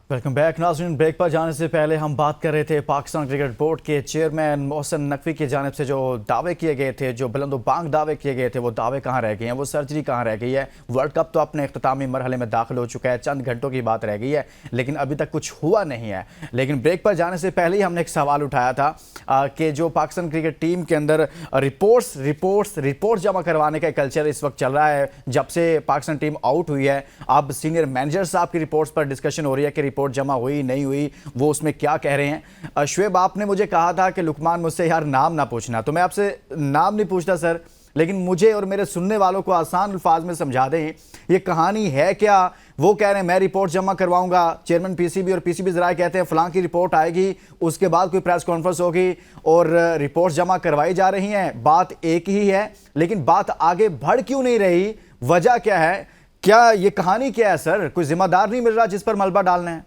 Welcome back नाज़रीन। Break पर जाने से पहले हम बात कर रहे थे पाकिस्तान क्रिकेट बोर्ड के चेयरमैन मोहसिन नकवी की जानिब से जो दावे किए गए थे, जो बुलंदोबांग दावे किए गए थे, वो दावे कहाँ रह गए हैं, वो सर्जरी कहाँ रह गई है। वर्ल्ड कप तो अपने इख्तितामी मरहले में दाखिल हो चुका है, चंद घंटों की बात रह गई है, लेकिन अभी तक कुछ हुआ नहीं है। लेकिन ब्रेक पर जाने से पहले ही हमने एक सवाल उठाया था कि जो पाकिस्तान क्रिकेट टीम के अंदर रिपोर्ट्स जमा करवाने का कल्चर इस वक्त चल रहा है। जब से पाकिस्तान टीम आउट हुई है, अब सीनियर मैनेजर साहब की रिपोर्ट्स पर डिस्कशन हो रही है कि रिपोर्ट जमा हुई नहीं हुई, वो उसमें क्या कह रहे हैं। शुएब, आपने मुझे कहा था कि लुकमान मुझसे यार नाम ना पूछना, तो मैं आपसे नाम नहीं पूछता सर, लेकिन मुझे और मेरे सुनने वालों को आसान अल्फाज में समझा दें ये कहानी है क्या। वो कह रहे हैं मैं रिपोर्ट जमा करवाऊंगा, चेयरमैन पीसीबी और पीसीबी ज़राए कहते हैं फलां की रिपोर्ट आएगी, उसके बाद कोई प्रेस कॉन्फ्रेंस होगी और रिपोर्ट जमा करवाई जा रही हैं। बात एक ही है, लेकिन बात आगे बढ़ क्यों नहीं रही, वजह क्या है, क्या ये कहानी क्या है सर? कोई जिम्मेदार नहीं मिल रहा जिस पर मलबा डालना है?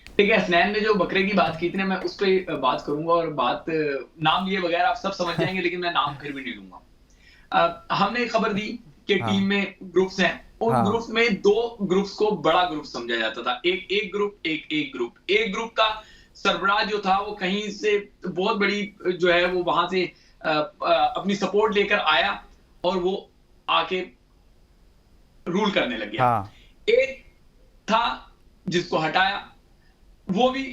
ठीक है, हसनैन ने जो बकरे की बात की थी ना, मैं उस पर बात करूंगा और बात नाम लिए बगैर आप सब समझ जाएंगे, लेकिन मैं नाम फिर भी नहीं लूंगा। हमने खबर दी कि टीम में ग्रुप्स हैं, उन ग्रुप्स में दो ग्रुप्स को बड़ा ग्रुप समझा जाता था। एक ग्रुप का सरबराह जो था वो कहीं से बहुत बड़ी जो है वो वहां से अपनी सपोर्ट लेकर आया और वो आके रूल करने लग गया। एक था जिसको हटाया, वो भी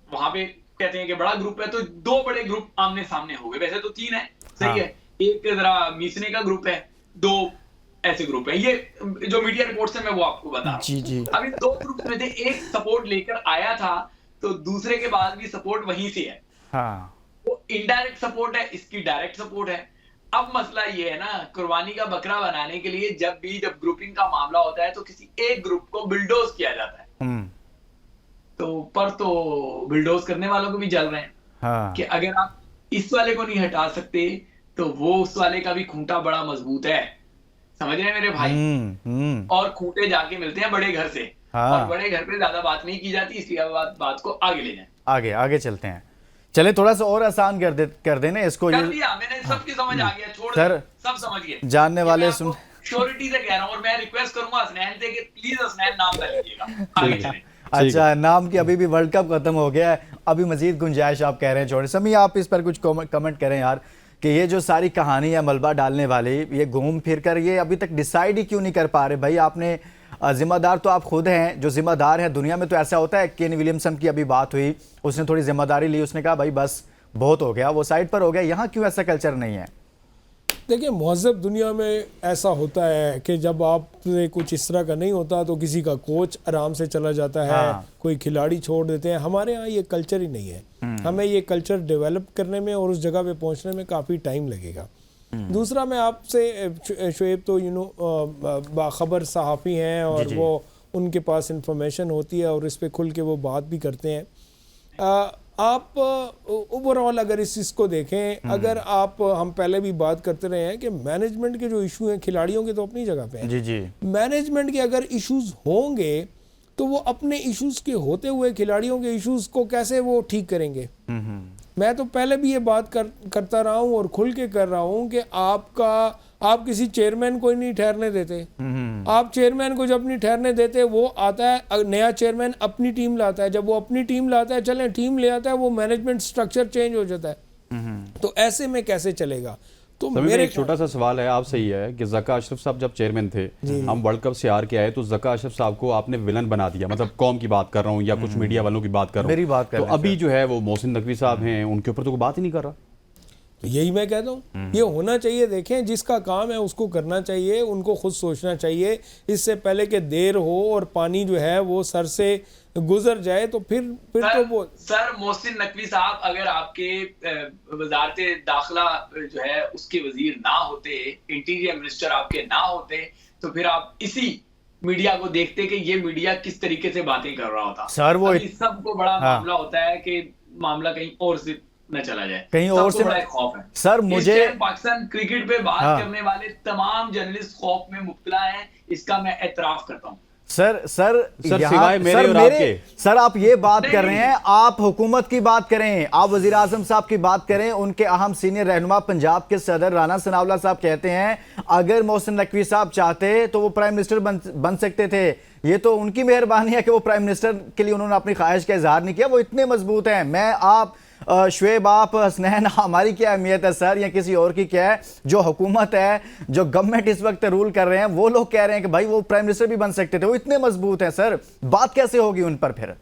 वहां पे कहते हैं कि बड़ा ग्रुप है, तो दो बड़े ग्रुप आमने सामने हो गए। वैसे तो तीन है, सही है, एक जरा मीसने का ग्रुप है, दो ऐसे ग्रुप है। ये जो मीडिया रिपोर्ट्स है मैं वो आपको बता रहा हूं। अभी दो ग्रुप में थे, एक सपोर्ट लेकर आया था तो दूसरे के बाद भी सपोर्ट वहीं से है। वो इनडायरेक्ट सपोर्ट है, इसकी डायरेक्ट सपोर्ट है। अब मसला ये है ना, कुर्बानी का बकरा बनाने के लिए जब ग्रुपिंग का मामला होता है तो किसी एक ग्रुप को बिल्डोज किया जाता है। तो बिल्डोज करने वालों को भी जल रहे हैं कि अगर आप इस वाले को नहीं हटा सकते तो वो उस वाले का भी खूंटा बड़ा मजबूत है। समझ रहे हैं मेरे भाई? और खूंटे जाके मिलते हैं बड़े घर से, और बड़े घर पे ज्यादा बात नहीं की जाती, इसलिए बात को आगे ले जाए। आगे चलते हैं। चले थोड़ा सा और आसान कर देने इसको। कर दिया मैंने, सबकी समझ आ गया, छोड़ सर, सब समझ गए। जानने वाले सुन, श्योरिटी से कह रहा हूं, और मैं रिक्वेस्ट करूंगा हसनैन से कि प्लीज हसनैन नाम कर लीजिएगा। आगे चलें। अच्छा, नाम की अभी भी वर्ल्ड कप खत्म हो गया है, अभी मजीद गुंजाइश आप कह रहे हैं छोड़े। समी, आप इस पर कुछ कमेंट करें यार कि ये जो सारी कहानी है मलबा डालने वाली, ये घूम फिर कर ये अभी तक डिसाइड ही क्यों नहीं कर पा रहे भाई? आपने जिम्मेदार तो आप खुद हैं, जो जिम्मेदार हैं दुनिया में तो ऐसा होता है। केन विलियमसन की अभी बात हुई, उसने थोड़ी जिम्मेदारी ली, उसने कहा भाई बस बहुत हो गया, वो साइड पर हो गया। यहाँ क्यों ऐसा कल्चर नहीं है? देखिए, महज़ब दुनिया में ऐसा होता है कि जब आपसे कुछ इस तरह का नहीं होता तो किसी का कोच आराम से चला जाता है, कोई खिलाड़ी छोड़ देते हैं। हमारे यहाँ ये कल्चर ही नहीं है। हमें ये कल्चर डेवलप करने में और उस जगह पे पहुँचने में काफ़ी टाइम लगेगा। दूसरा, मैं आपसे शुएब तो बाखबर सहाफ़ी हैं और वो उनके पास इंफॉर्मेशन होती है और इस पर खुल के वो बात भी करते हैं। आप ओवरऑल अगर इस चीज़ को देखें, अगर आप हम पहले भी बात करते रहे हैं कि मैनेजमेंट के जो इशू हैं, खिलाड़ियों के तो अपनी जगह पे हैं। मैनेजमेंट के अगर इश्यूज होंगे तो वो अपने इश्यूज के होते हुए खिलाड़ियों के इश्यूज को कैसे वो ठीक करेंगे? मैं तो पहले भी ये बात करता रहा हूँ और खुल के कर रहा हूँ कि आप किसी चेयरमैन को ही नहीं ठहरने देते। आप चेयरमैन को जब नहीं ठहरने देते, वो आता है नया चेयरमैन अपनी टीम लाता है, जब वो अपनी टीम लाता है, चलें टीम ले आता है, वो मैनेजमेंट स्ट्रक्चर चेंज हो जाता है। तो ऐसे में कैसे चलेगा? तो मेरे एक छोटा सा सवाल है आपसे, ही है कि ज़का अशरफ साहब जब चेयरमैन थे, हम वर्ल्ड कप से हार के आए, तो ज़का अशरफ साहब को आपने विलन बना दिया। मतलब कौम की बात कर रहा हूँ या कुछ मीडिया वालों की बात कर रहा हूँ, तो अभी जो है वो मोहसिन नकवी साहब हैं, उनके ऊपर तो कोई बात ही नहीं कर रहा। तो यही मैं कहता हूँ, ये होना चाहिए। देखें, जिसका काम है उसको करना चाहिए, उनको खुद सोचना चाहिए इससे पहले कि देर हो और पानी जो है वो सर से गुजर जाए। तो फिर तो वो सर मोहसिन नकवी साहब अगर आपके वजारत दाखिला जो है उसके वजीर ना होते, इंटीरियर मिनिस्टर आपके ना होते, तो फिर आप इसी मीडिया को देखते कि ये मीडिया किस तरीके से बातें कर रहा होता। सर वो सबको बड़ा मामला होता है कि मामला कहीं और से न चला जाए, कहीं और से बड़ा खौफ है। सर मुझे पाकिस्तान क्रिकेट पे बात करने वाले तमाम जर्नलिस्ट खौफ में मुब्तला हैं, इसका मैं एतराफ करता हूँ। सर सिवाय मेरे और आपके। सर आप ये बात कर रहे हैं, आप हुकूमत की बात करें, आप वजीर आजम साहब की बात करें, उनके अहम सीनियर रहनुमा पंजाब के सदर राना सनाउल्लाह साहब कहते हैं अगर मोहसिन नकवी साहब चाहते तो वो प्राइम मिनिस्टर बन सकते थे। ये तो उनकी मेहरबानी है कि वो प्राइम मिनिस्टर के लिए उन्होंने अपनी ख्वाहिश का इजहार नहीं किया। वो इतने मजबूत हैं। मैं आप शुएब आप हसनैन, हमारी क्या अहमियत है सर, या किसी और की क्या है? जो हुकूमत है, जो गवर्नमेंट इस वक्त रूल कर रहे हैं, वो लोग कह रहे हैं कि भाई वो प्राइम मिनिस्टर भी बन सकते थे। वो इतने मजबूत हैं सर, बात कैसे होगी उन पर फिर?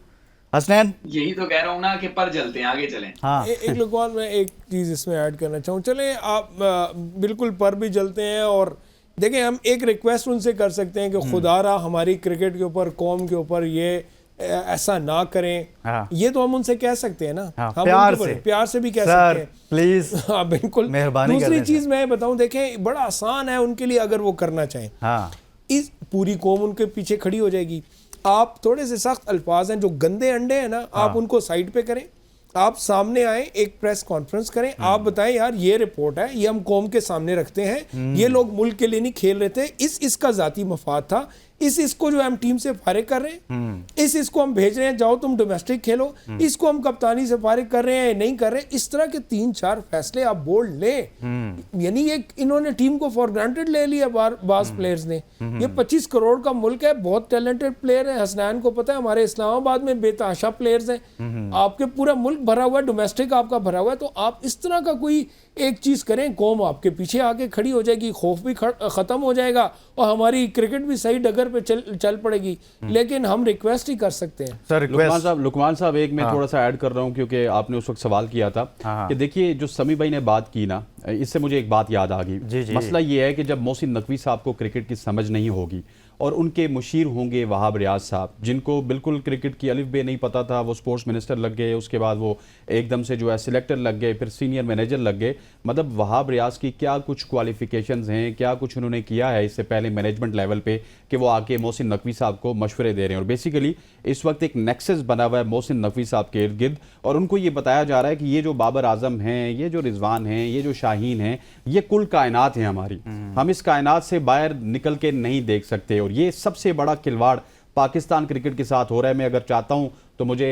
हसनैन, यही तो कह रहा हूँ ना कि पर जलते हैं, आगे चलें। हाँ एक लुकमान, मैं एक चीज़ इसमें ऐड करना चाहूँ। चले आप बिल्कुल पर भी जलते हैं, और देखें हम एक रिक्वेस्ट उनसे कर सकते हैं कि खुदारा हमारी क्रिकेट के ऊपर, कौम के ऊपर ये ऐसा ना करें। हाँ। ये तो हम उनसे कह सकते हैं ना। हाँ, हम प्यार से भी कह सकते हैं प्लीज। हाँ बिल्कुल, मेहरबानी। दूसरी चीज़ मैं बताऊं, देखें बड़ा आसान है उनके लिए अगर वो करना चाहें। हाँ, इस पूरी कौम उनके पीछे खड़ी हो जाएगी। आप थोड़े से सख्त अल्फाज हैं, जो गंदे अंडे हैं ना, आप उनको साइड पे करें। आप सामने आए, एक प्रेस कॉन्फ्रेंस करें, आप बताएं यार ये रिपोर्ट है, ये हम कौम के सामने रखते हैं, ये लोग मुल्क के लिए नहीं खेल रहे थे, इसका जाती मफाद था, इसको जो हम टीम से फारिग कर रहे हैं, इसको हम भेज रहे हैं, जाओ तुम डोमेस्टिक खेलो, इसको हम कप्तानी से फारिग कर रहे हैं, नहीं कर रहे। इस तरह के 3-4 फैसले आप बोल्ड लें। यानी ये इन्होंने टीम को फॉर ग्रांटेड ले लिया बास प्लेयर्स ने। ये 25 करोड़ का मुल्क है, बहुत टैलेंटेड प्लेयर है। हसनैन को पता है हमारे इस्लामाबाद में बेतहाशा प्लेयर्स हैं। आपके पूरा मुल्क भरा हुआ है, डोमेस्टिक आपका भरा हुआ है। तो आप इस तरह का कोई एक चीज करें, कौम आपके पीछे आके खड़ी हो जाएगी, खौफ भी खत्म हो जाएगा, और हमारी क्रिकेट भी सही डगर पे चल पड़ेगी। लेकिन हम रिक्वेस्ट ही कर सकते हैं। सर लुकमान साहब एक मैं थोड़ा सा ऐड कर रहा हूं, क्योंकि आपने उस वक्त सवाल किया था कि देखिए जो समी भाई ने बात की ना, इससे मुझे एक बात याद आ गई। मसला ये है कि जब मोहसिन नकवी साहब को क्रिकेट की समझ नहीं होगी और उनके मुशीर होंगे वहाब रियाज साहब, जिनको बिल्कुल क्रिकेट की अलिफ बे नहीं पता था, वो स्पोर्ट्स मिनिस्टर लग गए, उसके बाद वो एकदम से जो है सिलेक्टर लग गए, फिर सीनियर मैनेजर लग गए। मतलब वहाब रियाज की क्या कुछ क्वालिफिकेशंस हैं, क्या कुछ उन्होंने किया है इससे पहले मैनेजमेंट लेवल पे कि वो आके मोहसिन नकवी साहब को मशवरे दे रहे हैं। और बेसिकली इस वक्त एक नेक्सस बना हुआ है मोहसिन नकवी साहब के इर्द गिर्द, और उनको ये बताया जा रहा है कि ये जो बाबर आजम हैं, ये जो रिजवान हैं, ये जो शाहीन हैं, ये कुल कायनात है हमारी। हम इस कायनात से बाहर निकल के नहीं देख सकते, और ये सबसे बड़ा खिलवाड़ पाकिस्तान क्रिकेट के साथ हो रहा है। मैं अगर चाहता हूं तो मुझे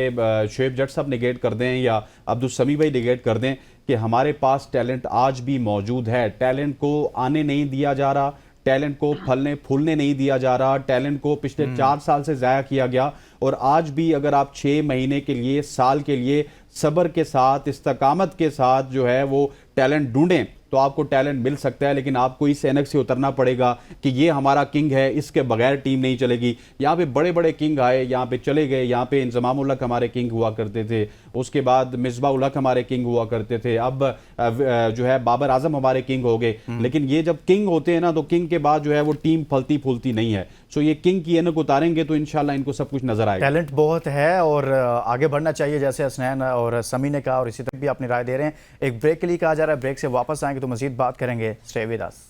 शुएब जट साहब निगेट कर दें या अब्दुल समी भाई निगेट कर दें कि हमारे पास टैलेंट आज भी मौजूद है। टैलेंट को आने नहीं दिया जा रहा, टैलेंट को फलने फूलने नहीं दिया जा रहा, टैलेंट को पिछले 4 साल से ज़ाया किया गया। और आज भी अगर आप 6 महीने के लिए, साल के लिए सब्र के साथ, इस्तकामत के साथ जो है वो टैलेंट ढूंढें तो आपको टैलेंट मिल सकता है। लेकिन आपको इस एनक से उतरना पड़ेगा कि ये हमारा किंग है, इसके बगैर टीम नहीं चलेगी। यहाँ पे बड़े बड़े किंग आए, यहाँ पे चले गए। यहाँ पे इंजमाम उल हक हमारे किंग हुआ करते थे, उसके बाद मिसबा उल हक हमारे किंग हुआ करते थे, अब जो है बाबर आजम हमारे किंग हो गए। लेकिन ये जब किंग होते हैं ना, तो किंग के बाद जो है वो टीम फलती फूलती नहीं है। सो ये किंग की एनक उतारेंगे तो इंशाल्लाह इनको सब कुछ नजर आएगा। टैलेंट बहुत है और आगे बढ़ना चाहिए, जैसे हसनैन और समी ने कहा, और इसी तक भी अपनी राय दे रहे हैं। एक ब्रेक के लिए कहा जा रहा है, ब्रेक से वापस आएंगे तो मजीद बात करेंगे। Stay with us.